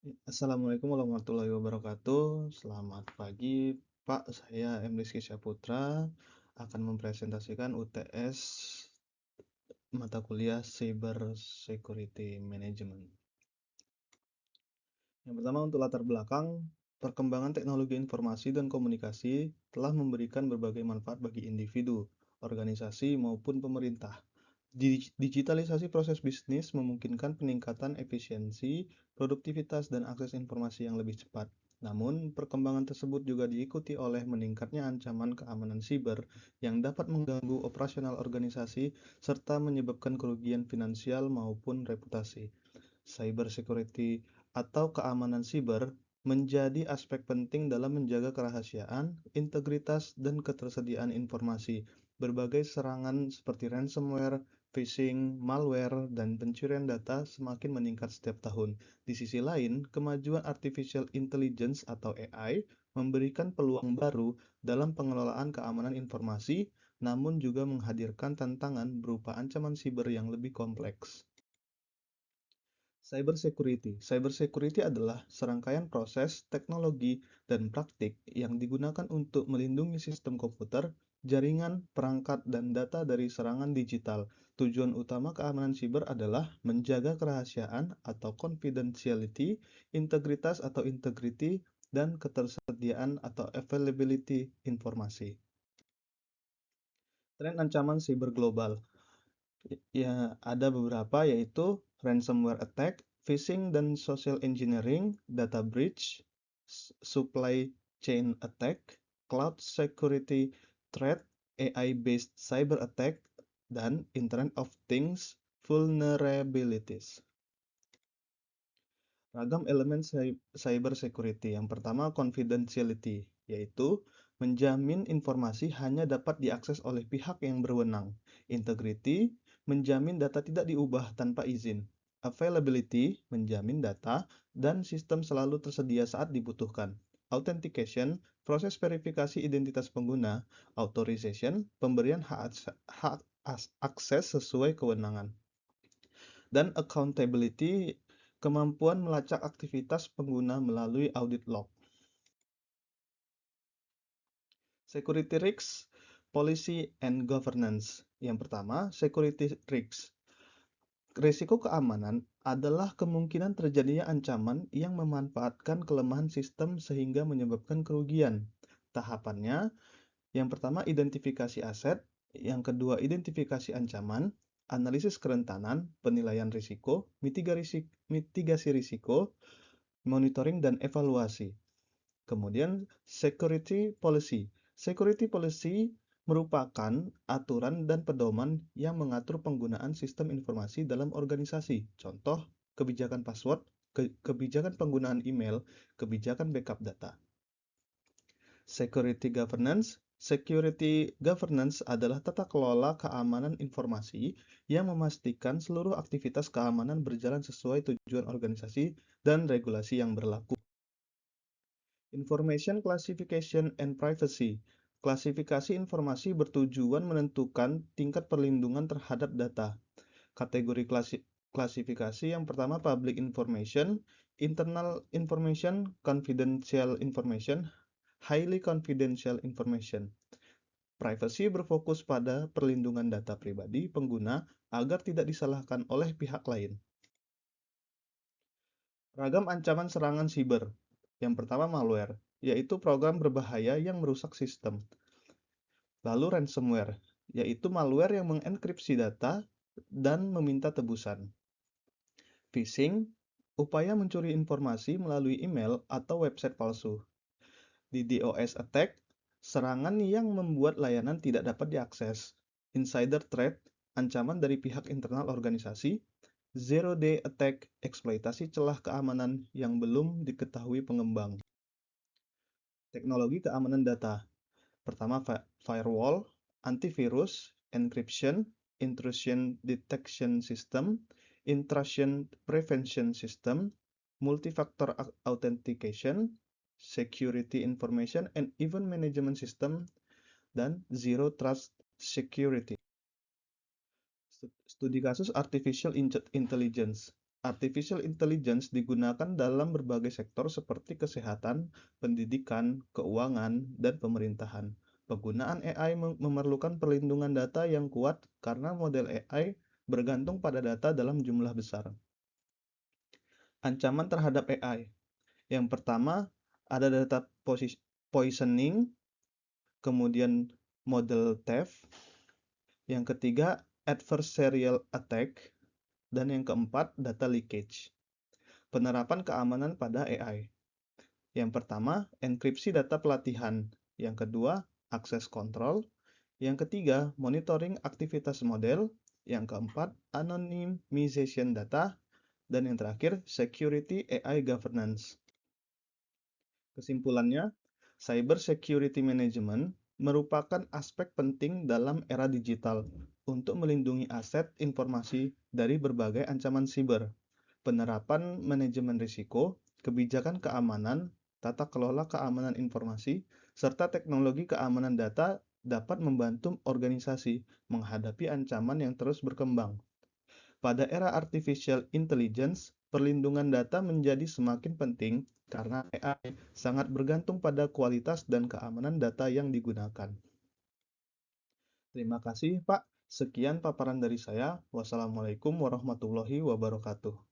Assalamualaikum warahmatullahi wabarakatuh. Selamat pagi, Pak. Saya M. Rizky Syaputra akan mempresentasikan UTS mata kuliah Cyber Security Management. Yang pertama untuk latar belakang, perkembangan teknologi informasi dan komunikasi telah memberikan berbagai manfaat bagi individu, organisasi maupun pemerintah. Digitalisasi proses bisnis memungkinkan peningkatan efisiensi, produktivitas, dan akses informasi yang lebih cepat. Namun, perkembangan tersebut juga diikuti oleh meningkatnya ancaman keamanan siber yang dapat mengganggu operasional organisasi serta menyebabkan kerugian finansial maupun reputasi. Cyber security atau keamanan siber menjadi aspek penting dalam menjaga kerahasiaan, integritas, dan ketersediaan informasi. Berbagai serangan seperti ransomware, phishing, malware, dan pencurian data semakin meningkat setiap tahun. Di sisi lain, kemajuan artificial intelligence atau AI memberikan peluang baru dalam pengelolaan keamanan informasi, namun juga menghadirkan tantangan berupa ancaman siber yang lebih kompleks. Cybersecurity adalah serangkaian proses, teknologi, dan praktik yang digunakan untuk melindungi sistem komputer, jaringan, perangkat, dan data dari serangan digital. Tujuan utama keamanan siber adalah menjaga kerahasiaan atau confidentiality, integritas atau integrity, dan ketersediaan atau availability informasi. Tren ancaman siber global. Ya, ada beberapa yaitu ransomware attack, phishing dan social engineering, data breach, supply chain attack, cloud security threat, AI-based cyber attack, dan Internet of Things vulnerabilities. Ragam elemen cyber security. Yang pertama, confidentiality, yaitu menjamin informasi hanya dapat diakses oleh pihak yang berwenang. Integrity, menjamin data tidak diubah tanpa izin. Availability, menjamin data dan sistem selalu tersedia saat dibutuhkan. Authentication, proses verifikasi identitas pengguna. Authorization, pemberian hak akses sesuai kewenangan. Dan accountability, kemampuan melacak aktivitas pengguna melalui audit log. Security risks, policy and governance. Yang pertama, security risks. Risiko keamanan adalah kemungkinan terjadinya ancaman yang memanfaatkan kelemahan sistem sehingga menyebabkan kerugian. Tahapannya, yang pertama identifikasi aset, yang kedua identifikasi ancaman, analisis kerentanan, penilaian risiko, mitigasi risiko, monitoring dan evaluasi. Kemudian security policy. Security policy merupakan aturan dan pedoman yang mengatur penggunaan sistem informasi dalam organisasi. Contoh, kebijakan password, kebijakan penggunaan email, kebijakan backup data. Security governance. Security governance adalah tata kelola keamanan informasi yang memastikan seluruh aktivitas keamanan berjalan sesuai tujuan organisasi dan regulasi yang berlaku. Information classification and privacy. Klasifikasi informasi bertujuan menentukan tingkat perlindungan terhadap data. Kategori klasifikasi yang pertama public information, internal information, confidential information, highly confidential information. Privacy berfokus pada perlindungan data pribadi pengguna agar tidak disalahkan oleh pihak lain. Ragam ancaman serangan siber. Yang pertama malware, yaitu program berbahaya yang merusak sistem. Lalu ransomware, yaitu malware yang mengenkripsi data dan meminta tebusan. Phishing, upaya mencuri informasi melalui email atau website palsu. DDoS attack, serangan yang membuat layanan tidak dapat diakses. Insider threat, ancaman dari pihak internal organisasi. Zero day attack, eksploitasi celah keamanan yang belum diketahui pengembang. Teknologi keamanan data. Pertama, firewall, antivirus, encryption, intrusion detection system, intrusion prevention system, multi-factor authentication, security information and event management system, dan zero trust security. Studi kasus artificial intelligence. Artificial intelligence digunakan dalam berbagai sektor seperti kesehatan, pendidikan, keuangan, dan pemerintahan. Penggunaan AI memerlukan perlindungan data yang kuat karena model AI bergantung pada data dalam jumlah besar. Ancaman terhadap AI. Yang pertama, ada data poisoning, kemudian model theft, yang ketiga adversarial attack, dan yang keempat data leakage. Penerapan keamanan pada AI. Yang pertama, enkripsi data pelatihan. Yang kedua, akses kontrol. Yang ketiga, monitoring aktivitas model. Yang keempat, anonymization data. Dan yang terakhir, security AI governance. Kesimpulannya, cyber security management merupakan aspek penting dalam era digital untuk melindungi aset informasi dari berbagai ancaman siber. Penerapan manajemen risiko, kebijakan keamanan, tata kelola keamanan informasi, serta teknologi keamanan data dapat membantu organisasi menghadapi ancaman yang terus berkembang. Pada era artificial intelligence, perlindungan data menjadi semakin penting karena AI sangat bergantung pada kualitas dan keamanan data yang digunakan. Terima kasih, Pak. Sekian paparan dari saya. Wassalamualaikum warahmatullahi wabarakatuh.